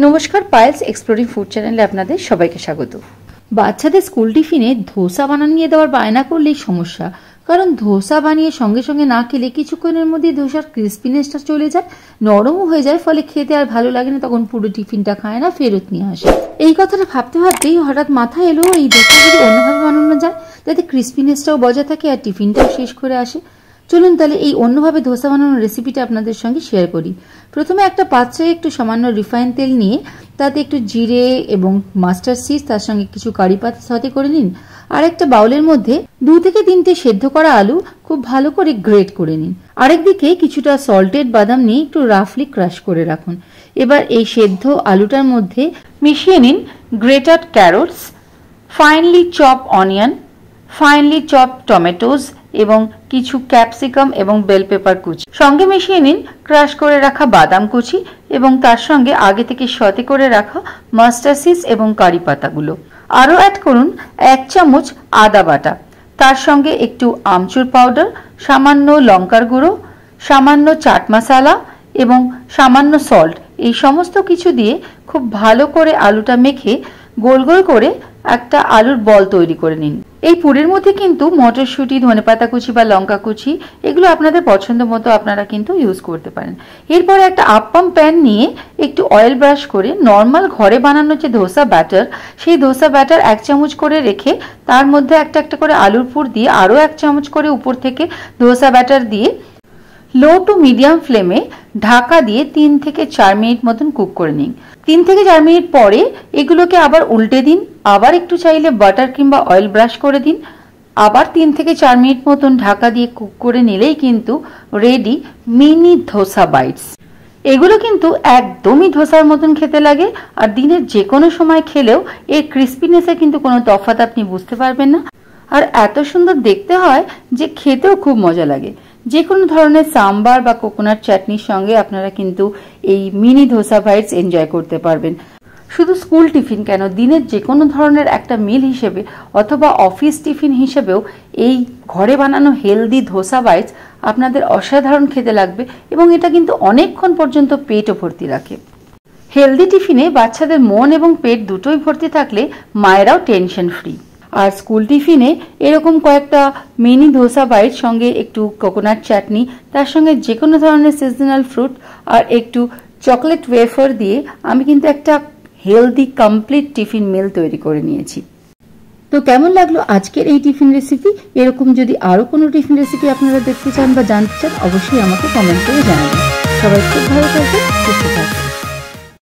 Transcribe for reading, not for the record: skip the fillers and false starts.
নমস্কার, Payel's exploring food চ্যানেলে আপনাদের সবাইকে স্বাগত। বাচ্চাদের স্কুল টিফিনে ধোসা বানিয়ে দেওয়ার বায়না করলেই সমস্যা, কারণ ধোসা বানিয়ে সঙ্গে সঙ্গে না খেলে কিছুক্ষণের মধ্যে ধোসার ক্রিস্পিনেসটা চলে যায়, নরমও হয়ে যায়, ফলে খেতে আর ভালো লাগে না, তখন পুরো টিফিনটা খায় না, ফেরত নিয়ে আসে। এই কথাটা ভাবতে ভাবতেই হঠাৎ মাথায় এলো এই ধোসা যদি অন্যভাবে বানানো যায় যাতে ক্রিস্পিনেসটাও বজায় থাকে আর টিফিনটাও শেষ করে আসে। চলুন তাহলে এই অন্যভাবে ধোসা বানানোর রেসিপিটা আপনাদের সঙ্গে শেয়ার করি। প্রথমে একটা পাত্রে একটু সামান্য রিফাইন তেল নিয়ে তাতে একটু জিরে এবং মাস্টার্ড সিড, তার সঙ্গে কিছু কারি পাতা সাথে করে নিন। আর একটা বাউলের মধ্যে 2 থেকে 3টে সেদ্ধ করা আলু খুব ভালো করে গ্রেট করে নিন। আরেকদিকে কিছুটা সল্টেড বাদাম নিয়ে একটু রাফলি ক্রাশ করে রাখুন। এবার এই সেদ্ধ আলুটার মধ্যে মিশিয়ে নিন grated carrots, finely chop onion, finely chop টমেটোজ এবং কিছু ক্যাপসিকাম এবং বেল পেপার কুচি। সঙ্গে মিশিয়ে নিন ক্রাশ করে রাখা বাদাম কুচি এবং তার সঙ্গে আগে থেকে সতে করে রাখা মাস্টার্ড সিড এবং কারি পাতাগুলো। আরও অ্যাড করুন 1 চামচ আদা বাটা, তার সঙ্গে একটু আমচুর পাউডার, সামান্য লঙ্কার গুঁড়ো, সামান্য চাট মশলা এবং সামান্য সল্ট। এই সমস্ত কিছু দিয়ে খুব ভালো করে আলুটা মেখে গোল গোল করে একটা আলুর বল তৈরি করে নিন। এই পুরের মধ্যে কিন্তু মটরশুঁটি, ধনেপাতা কুচি বা লঙ্কা কুচি এগুলো আপনাদের পছন্দ মতো আপনারা কিন্তু ইউজ করতে পারেন। এরপরে একটা আপ্পাম প্যান নিয়ে একটু অয়েল ব্রাশ করে নর্মাল ঘরে বানানো যে ধোসা ব্যাটার, সেই ধোসা ব্যাটার 1 চামচ করে রেখে তার মধ্যে একটা একটা করে আলুর পুর দিয়ে আরও 1 চামচ করে উপর থেকে ধোসা ব্যাটার দিয়ে লো টু মিডিয়াম ফ্লেমে ঢাকা দিয়ে 3 থেকে 4 মিনিট মতন কুক করে নিন। 3 থেকে 4 মিনিট পরে এগুলোকে আবার উল্টে দিন, আবার একটু চাইলে বাটার কিংবা অয়েল ব্রাশ করে দিন, আবার 3 থেকে 4 মিনিট মতন ঢাকা দিয়ে কুক করে নিলেই কিন্তু রেডি মিনি ধোসা বাইটস। এগুলো কিন্তু একদমই ধোসার মতন খেতে লাগে, আর দিনের যে কোনো সময় খেলেও এর ক্রিস্পিনেসে কিন্তু কোনো তফাৎ আপনি বুঝতে পারবেন না, আর এত সুন্দর দেখতে হয় যে খেতেও খুব মজা লাগে। যে কোনো ধরনের সাম্বার বা কোকোনাট চাটনির সঙ্গে আপনারা কিন্তু এই মিনি ধোসা বাইটস এনজয় করতে পারবেন। শুধু স্কুল টিফিন কেন, দিনের যে কোনো ধরনের একটা মিল হিসেবে অথবা অফিস টিফিন হিসেবেও এই ঘরে বানানো হেলদি ধোসা বাইটস আপনাদের অসাধারণ খেতে লাগবে, এবং এটা কিন্তু অনেকক্ষণ পর্যন্ত পেটও ভর্তি রাখে। হেলদি টিফিনে বাচ্চাদের মন এবং পেট দুটোই ভর্তি থাকলে মায়েরাও টেনশন ফ্রি। আর স্কুল টিফিনে এরকম কয়েকটা মিনি ধোসা বাইট সঙ্গে একটু কোকোনাট চাটনি, তার সঙ্গে যে কোনো ধরনের সিজনাল ফ্রুট আর একটু চকলেট ওয়েফার দিয়ে আমি কিন্তু একটা হেলদি কমপ্লিট টিফিন মিল তৈরি করে নিয়েছি। তো কেমন লাগলো আজকের এই টিফিন রেসিপি? এরকম যদি আরও কোনো টিফিন রেসিপি আপনারা দেখতে চান বা জানতে চান, অবশ্যই আমাকে কমেন্ট করে জানাবেন। সবাই খুব ভালো থাকবেন, সুস্থ থাকবেন।